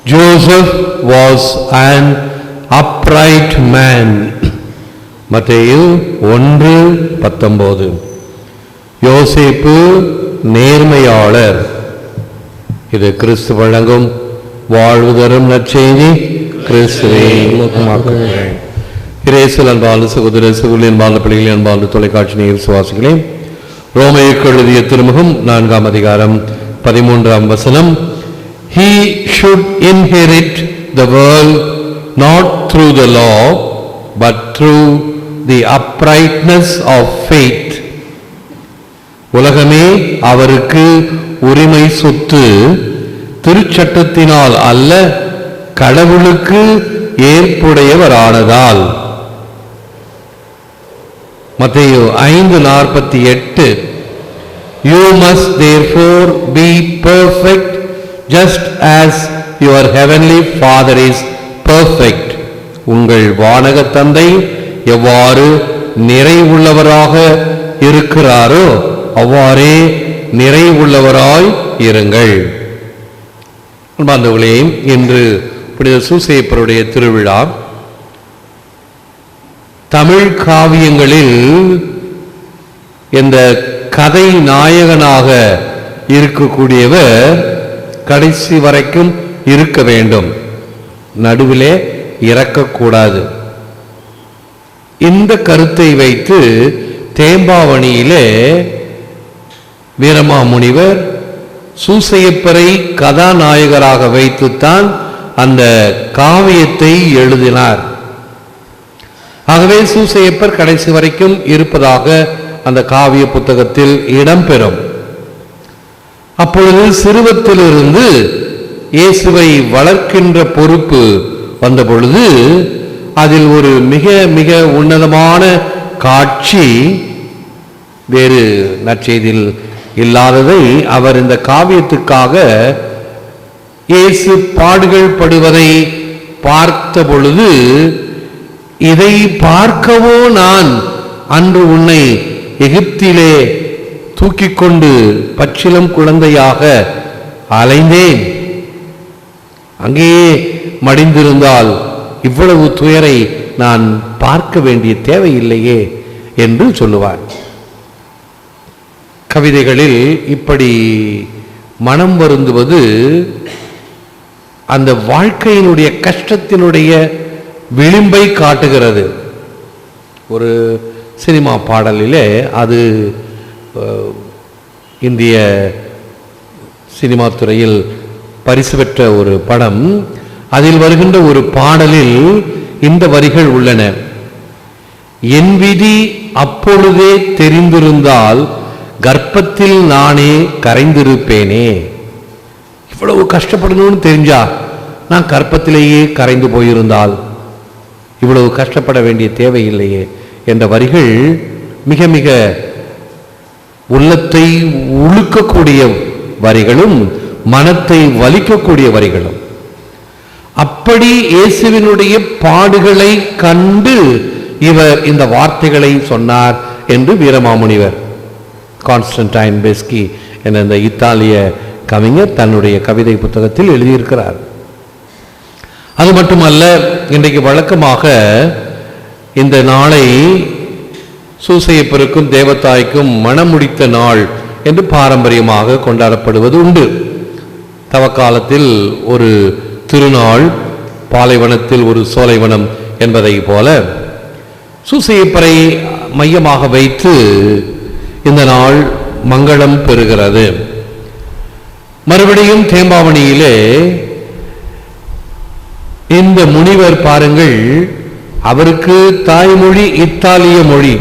Joseph was an upright man. மத்தேயு 1:19. யோசேப்பு நேர்மையாளர். இது கிறிஸ்து வழங்கும் வாழ்வு தரும் நற்செய்தி. கிறிஸ்துவே இயேசுவில் அன்பார்ந்த சகோதர சகோதரி, அன்பார்ந்த பிள்ளைகளே, அன்பார்ந்த தொலைக்காட்சி நேயர் விசுவாசிகளே, ரோமேயருக்கு எழுதிய திருமுகம் 4ஆம் அதிகாரம் 13ஆம் வசனம். He should inherit the world not through the law but through the uprightness of faith. உலகமே அவருக்கு உரிமை சொத்து, திருச்சட்டத்தினால் அல்ல, கடவுளுக்கு ஏற்புடையவரானதால். மத்தேயு 5:48. You must therefore be perfect just as your heavenly Father is perfect. உங்கள் வானக தந்தை எவ்வாறு நிறைவுள்ளவராக இருக்கிறாரோ அவ்வாறே நிறைவுள்ளவராய் இருங்கள். அன்பார்ந்தவர்களே, இன்று புனித சூசையப்பருடைய திருவிழா. தமிழ் காவியங்களில் இந்த கதை நாயகனாக இருக்கக்கூடியவர் கடைசி வரைக்கும் இருக்க வேண்டும், நடுவிலே இறக்கக்கூடாது. இந்த கருத்தை வைத்து தேம்பாவணியிலே வீரமாமுனிவர் சூசையப்பரை கதாநாயகராக வைத்துத்தான் அந்த காவியத்தை எழுதினார். ஆகவே சூசையப்பர் கடைசி வரைக்கும் இருப்பதாக அந்த காவிய புத்தகத்தில் இடம்பெறும். அப்பொழுது சிறுவத்திலிருந்து இயேசுவை வளர்க்கின்ற பொறுப்பு வந்த பொழுது அதில் ஒரு மிக மிக உன்னதமான காட்சி, வேறு நற்செய்தியில் இல்லாததை அவர் இந்த காவியத்துக்காக இயேசு பாடுகள் படுவதை பார்த்த பொழுது, இதை பார்க்கவோ நான் அன்று உன்னை எகிப்திலே தூக்கிக் கொண்டு பச்சிலம் குழந்தையாக அலைந்தேன், அங்கேயே மடிந்திருந்தால் இவ்வளவு துயரை நான் பார்க்க வேண்டிய தேவையில்லையே என்று சொல்லுவார். கவிதைகளில் இப்படி மனம் வருந்துவது அந்த வாழ்க்கையினுடைய கஷ்டத்தினுடைய விளிம்பை காட்டுகிறது. ஒரு சினிமா பாடலிலே, அது இந்திய சினிமா துறையில் பரிசு பெற்ற ஒரு படம், அதில் வருகின்ற ஒரு பாடலில் இந்த வரிகள் உள்ளன. என் விதி அப்பொழுதே தெரிந்திருந்தால் கர்ப்பத்தில் நானே கரைந்திருப்பேனே. இவ்வளவு கஷ்டப்படணும்னு தெரிஞ்சா நான் கர்ப்பத்திலேயே கரைந்து போயிருந்தால் இவ்வளவு கஷ்டப்பட வேண்டிய தேவையில்லையே என்ற வரிகள் மிக மிக உள்ளத்தை உழுக்கக்கூடிய வரிகளும் மனத்தை வலிக்கக்கூடிய வரிகளும். அப்படி இயேசுவினுடைய பாடுகளை கண்டு இவர் இந்த வார்த்தைகளை சொன்னார் என்று வீரமாமுனிவர் கான்ஸ்டன்டைன் பெஸ்கி என்ற இந்த இத்தாலிய கவிஞர் தன்னுடைய கவிதை புத்தகத்தில் எழுதியிருக்கிறார். அது மட்டுமல்ல, இன்றைக்கு வழக்கமாக இந்த நாளை சூசையப்பருக்கும் தேவதாய்க்கும் மணமுடித்த நாள் என்று பாரம்பரியமாக கொண்டாடப்படுவது உண்டு. தவக்காலத்தில் ஒரு திருநாள், பாலைவனத்தில் ஒரு சோலைவனம் என்பதை போல சூசையப்பரை மையமாக வைத்து இந்த நாள் மங்களம் பெறுகிறது. மறுபடியும் தேம்பாவணியிலே இந்த முனிவர் பாருங்கள், அவருக்கு தாய்மொழி இத்தாலிய மொழி,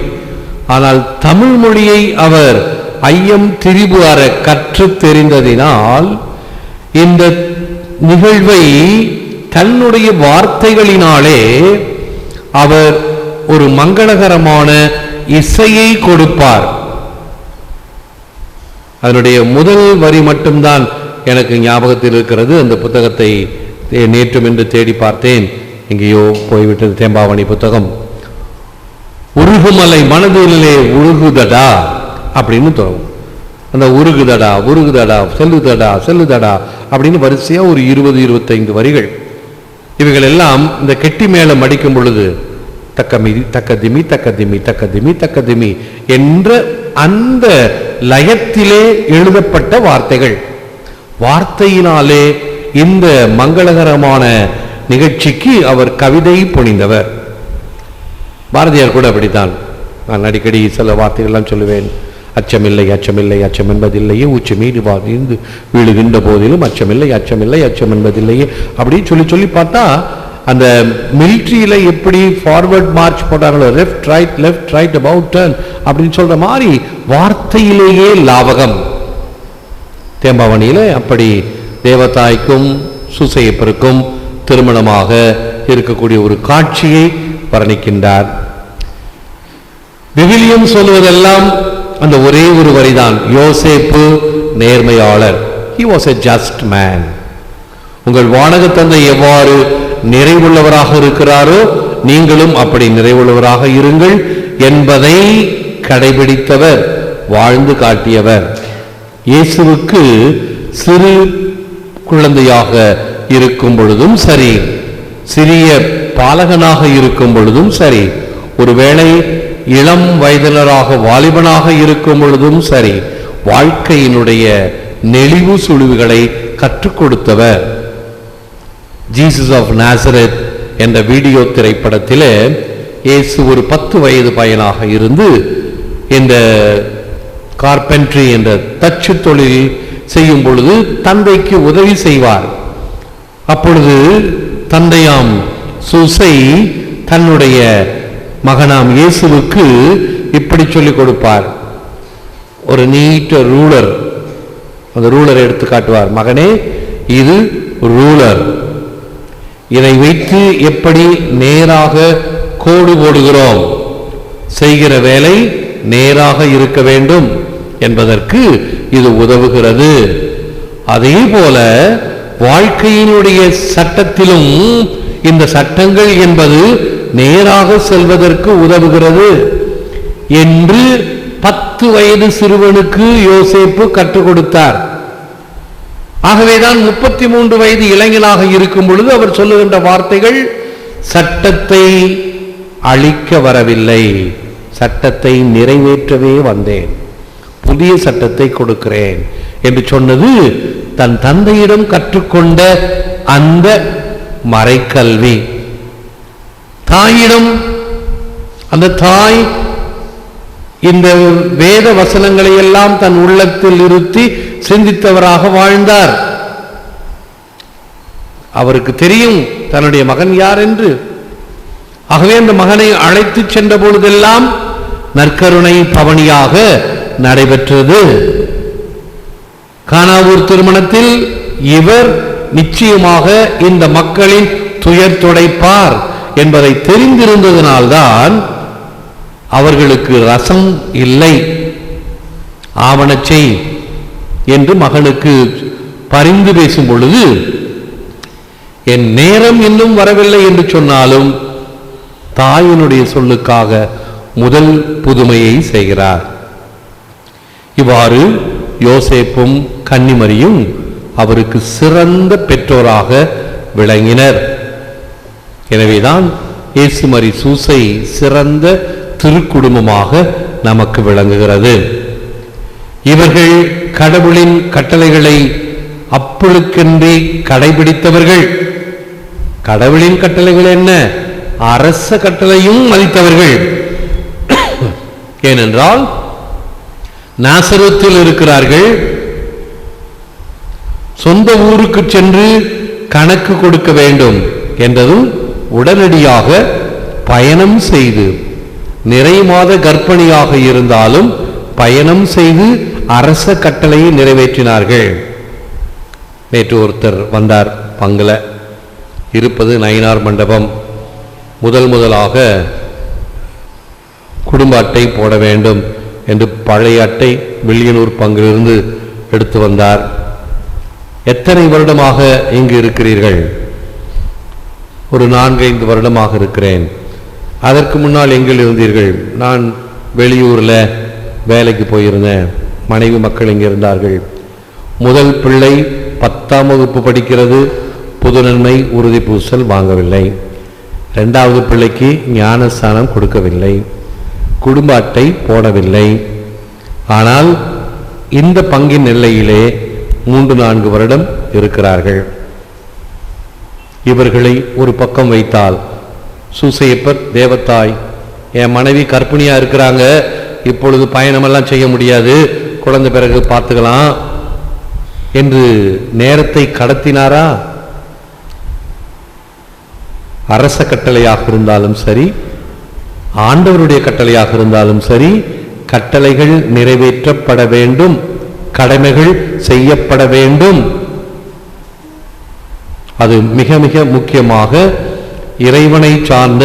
ஆனால் தமிழ் மொழியை அவர் ஐயம் திரிபு அற கற்று தெரிந்ததினால் இந்த நிகழ்வை தன்னுடைய வார்த்தைகளினாலே அவர் ஒரு மங்களகரமான இசையை கொடுப்பார். அதனுடைய முதல் வரி மட்டும்தான் எனக்கு ஞாபகத்தில் இருக்கிறது. அந்த புத்தகத்தை நேற்றும் என்று தேடி பார்த்தேன், எங்கேயோ போய்விட்டது. தேம்பாவணி புத்தகம். உருகுமலை மனதிலே உருகுதடா அப்படின்னு தொடங்கும். அந்த உருகுதடா உருகுதடா செல்லுதடா செல்லுதடா அப்படின்னு வரிசையா ஒரு 20-25 வரிகள். இவைகள் எல்லாம் இந்த கெட்டி மேளம் அடிக்கும் பொழுது தக்கமிதி தக்கதிமி தக்கதிமி தக்கதிமி தக்கதிமி என்ற அந்த லயத்திலே எழுதப்பட்ட வார்த்தைகள். வார்த்தையினாலே இந்த மங்களகரமான நிகழ்ச்சிக்கு அவர் கவிதை புனிந்தவர். பாரதியார் கூட அப்படித்தான். நான் அடிக்கடி சில வார்த்தைகள்லாம் சொல்லுவேன். அச்சமில்லை அச்சமில்லை அச்சம் என்பதில்லையே உச்சி மீது வாழ்ந்து வீழுகின்ற போதிலும் அச்சமில்லை அச்சமில்லை அச்சம் என்பதில்லையே அப்படின்னு சொல்லி சொல்லி பார்த்தா அந்த மிலிட்ரியில எப்படி ஃபார்வர்ட் மார்ச் போட்டாங்களோ, லெஃப்ட் ரைட் அபவுட் டர்ன் அப்படின்னு சொல்ற மாதிரி வார்த்தையிலேயே லாவகம். தேம்பாவணியில அப்படி தேவதாய்க்கும் சூசையப்பருக்கும் திருமணமாக இருக்கக்கூடிய ஒரு காட்சியை வர்ணிக்கின்றார். விவிலியம் சொல்வதெல்லாம் அந்த ஒரே ஒரு வரிதான், யோசேப்பு நேர்மையாளர். He was a just man. உங்கள் வானக தந்தை எவ்வாறு நிறைவுள்ளவராக இருக்கிறாரோ நீங்களும் அப்படி நிறைவுள்ளவராக இருங்கள் என்பதை கடைபிடித்தவர், வாழ்ந்து காட்டியவர். இயேசுவுக்கு சிறு குழந்தையாக இருக்கும் பொழுதும் சரி, சிறிய பாலகனாக இருக்கும் பொழுதும் சரி, ஒருவேளை இளம் வயதினராக வாலிபனாக இருக்கும் பொழுதும் சரி, வாழ்க்கையினுடைய நெளிவு சுழிவுகளை கற்றுக் கொடுத்தவர். ஜீசஸ் ஆஃப் நாசரத் என்ற வீடியோ திரைப்படத்திலே இயேசு ஒரு 10 வயது பையனாக இருந்து இந்த கார்பென்ட்ரி என்ற தச்சு தொழில் செய்யும் பொழுது தந்தைக்கு உதவி செய்வார். அப்பொழுது தந்தையாம் சூசை தன்னுடைய மகனாம் இயேசுவுக்கு இப்படி சொல்லிக் கொடுப்பார். ஒரு நீட்ட ரூலர், அந்த ரூலரை எடுத்து காட்டுவார். மகனே, இது ரூலர், இதை வைத்து எப்படி நேராக கோடு போடுகிறோம், செய்கிற வேலை நேராக இருக்க வேண்டும் என்பதற்கு இது உதவுகிறது. அதே போல வாழ்க்கையினுடைய சட்டத்திலும் இந்த சட்டங்கள் என்பது நேராக செல்வதற்கு உதவுகிறது என்று 10 வயது சிறுவனுக்கு யோசேப்பு கற்றுக் கொடுத்தார். ஆகவேதான் 33 வயது இளைஞனாக இருக்கும் பொழுது அவர் சொல்லுகின்ற வார்த்தைகள், சட்டத்தை அழிக்க வரவில்லை, சட்டத்தை நிறைவேற்றவே வந்தேன், புதிய சட்டத்தை கொடுக்கிறேன் என்று சொன்னது தன் தந்தையிடம் கற்றுக்கொண்ட அந்த மறைக்கல்வி. தாயிடம், அந்த தாய் இந்த வேத வசனங்களை எல்லாம் தன் உள்ளத்தில் இருத்தி சிந்தித்தவராக வாழ்ந்தார். அவருக்கு தெரியும் தன்னுடைய மகன் யார் என்று. ஆகவே அந்த மகனை அழைத்து சென்ற பொழுதெல்லாம் நற்கருணை பவனியாக நடைபெற்றது. கானாவூர் திருமணத்தில் இவர் நிச்சயமாக இந்த மக்களின் துயர் துடைப்பார் என்பதை தெரிந்திருந்ததனால்தான் அவர்களுக்கு ரசம் இல்லை, ஆவணச்சை என்று மகனுக்கு பரிந்து பேசும் பொழுது, என் நேரம் இன்னும் வரவில்லை என்று சொன்னாலும் தாயினுடைய சொல்லுக்காக முதல் புதுமையை செய்கிறார். இவ்வாறு யோசேப்பும் கன்னிமரியும் அவருக்கு சிறந்த பெற்றோராக விளங்கினர். எனவேதான் இயேசுமரி சூசை சிறந்த திருக்குடும்பமாக நமக்கு விளங்குகிறது. இவர்கள் கடவுளின் கட்டளைகளை அப்பொழுக்கென்றே கடைபிடித்தவர்கள். கடவுளின் கட்டளைகள் என்ன? அரச கட்டளையும் மதித்தவர்கள். ஏனென்றால் நாசரத்தில் இருக்கிறார்கள், சொந்த ஊருக்கு சென்று கணக்கு கொடுக்க வேண்டும் என்றதும் உடனடியாக பயணம் செய்து, நிறை மாத கர்ப்பிணியாக இருந்தாலும் பயணம் செய்து அரச கட்டளையை நிறைவேற்றினார்கள். நேற்று ஒருத்தர் வந்தார், பங்கள இருப்பது நயினார் மண்டபம். முதலாக குடும்ப அட்டை போட வேண்டும் என்று பழைய அட்டை வில்லியனூர் பங்கிலிருந்து எடுத்து வந்தார். எத்தனை வருடமாக இங்கு இருக்கிறீர்கள்? ஒரு 4-5 வருடமாக இருக்கிறேன். அதற்கு முன்னால் எங்கில் இருந்தீர்கள்? நான் வெளியூரில் வேலைக்கு போயிருந்தேன். மனைவி மக்கள் இங்கே இருந்தார்கள். முதல் பிள்ளை 10ஆம் வகுப்பு படிக்கிறது, புது நன்மை உறுதி பூசல் வாங்கவில்லை. 2வது பிள்ளைக்கு ஞானஸ்தானம் கொடுக்கவில்லை, குடும்ப அட்டை போடவில்லை. ஆனால் இந்த பங்கின் எல்லையிலே 3-4 வருடம் இருக்கிறார்கள். இவர்களை ஒரு பக்கம் வைத்தால், சூசையப்பர் தேவத்தாய் என் மனைவி கர்ப்பிணியா இருக்கிறாங்க, இப்பொழுது பயணமெல்லாம் செய்ய முடியாது, குழந்தை பிறகு பார்த்துக்கலாம் என்று நேரத்தை கடத்தினாரா? அரச கட்டளையாக இருந்தாலும் சரி, ஆண்டவருடைய கட்டளையாக இருந்தாலும் சரி, கட்டளைகள் நிறைவேற்றப்பட வேண்டும், கடமைகள் செய்யப்பட வேண்டும். அது மிக மிக முக்கியமாக இறைவனை சார்ந்த,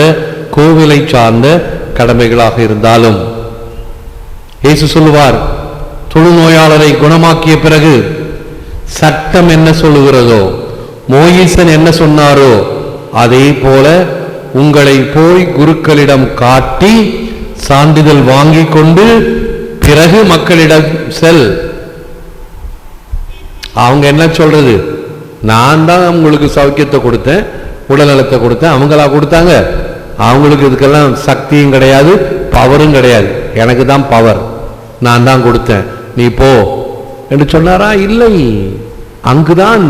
கோவிலை சார்ந்த கடமைகளாக இருந்தாலும். இயேசு சொல்லுவார், தொழுநோயாளரை குணமாக்கிய பிறகு சட்டம் என்ன சொல்லுகிறதோ, மோயிசன் என்ன சொன்னாரோ, அதே போல உங்களை போய் குருக்களிடம் காட்டி சான்றிதழ் வாங்கி கொண்டு பிறகு மக்களிடம் செல். அவங்க என்ன சொல்றது? நான் தான் உங்களுக்கு சௌக்கியத்தை கொடுத்தேன், உடல்நலத்தை கொடுத்தேன், அவங்களா கொடுத்தாங்க? அவங்களுக்கு இதுக்கெல்லாம் சக்தியும் கிடையாது, பவரும் கிடையாது. எனக்கு தான் பவர், நான் தான் கொடுத்தேன், நீ போ என்று சொன்னாரா? இல்லை. அங்குதான்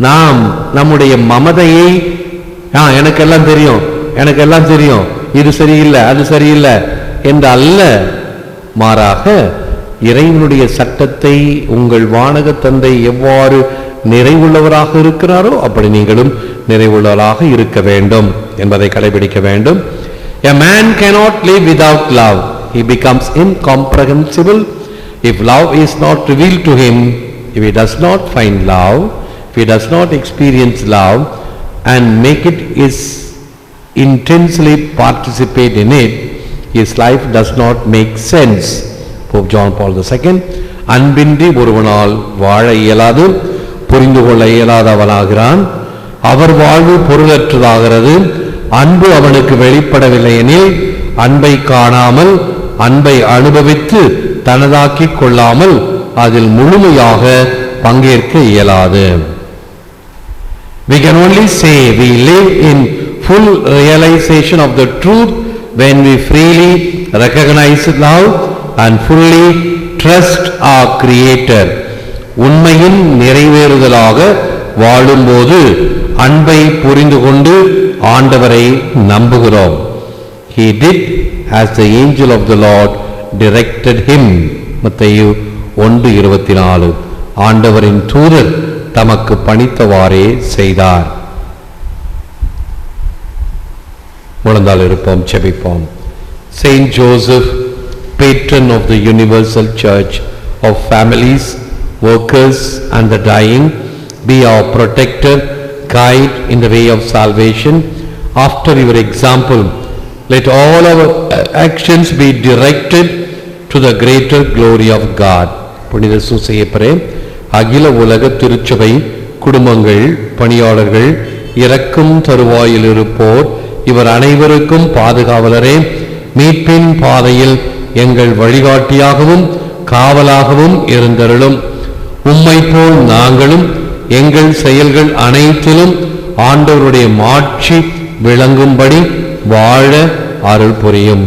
நாம் நம்முடைய மமதையை, எனக்கெல்லாம் தெரியும், எனக்கெல்லாம் தெரியும், இது சரியில்லை, அது சரியில்லை என்று அல்ல, மாறாக இறைவனுடைய சட்டத்தை உங்கள் வானக தந்தை எவ்வாறு நிறைவுள்ளவராக இருக்கிறாரோ அப்படி நீங்களும் நிறைவுள்ளவராக இருக்க வேண்டும் என்பதை கடைபிடிக்க வேண்டும். A man cannot live without love. He becomes incomprehensible if love is not revealed to him. If he does not find love, if he does not experience love and make it his intensely participate in it, his life does not make sense. Pope John Paul II, அன்பின்றி ஒருவனால் வாழ இயலாது, புரிந்து கொள்ள இயலாதவனாகிறான். அவர் வாழ்வு பொருளற்றதாகிறது. அன்பு அவனுக்கு வெளிப்படவில்லை எனில் அன்பை காணாமல், அன்பை அனுபவித்து தனதாக்கிக் கொள்ளாமல் அதில் முழுமையாக பங்கேற்க இயலாது. We can only say we live in full realization of the truth when we freely recognize love and fully trust our Creator. உண்மையின் நிறைவேறுதலாக வாழும்போது அன்பை புரிந்து கொண்டு ஆண்டவரை நம்புகிறோம். He did as the angel of the Lord directed him. மத்தேயு 1:24. ஆண்டவரின் தூதர் தமக்கு பணித்தவாறே செய்தார். முழந்தால் இருப்போம், செபிப்போம். Saint Joseph, patron of the universal church of families, workers and the dying, be our protector, guide in the way of salvation. After your example, let all our actions be directed to the greater glory of God. புனித சூசையப்பரே, அகில உலக திருச்சபை குடும்பங்கள், பணியாளர்கள், இறக்கும் தருவாயில் இருப்போர் இவர் அனைவருக்கும் பாதுகாவலரே, மீட்பின் பாதையில் எங்கள் வழிகாட்டியாகவும் காவலாகவும் இருந்தருளும். உம்மை போல் நாங்களும் எங்கள் செயல்கள் அனைத்திலும் ஆண்டவருடைய மாட்சி விளங்கும்படி வாழ அருள் புரியும்.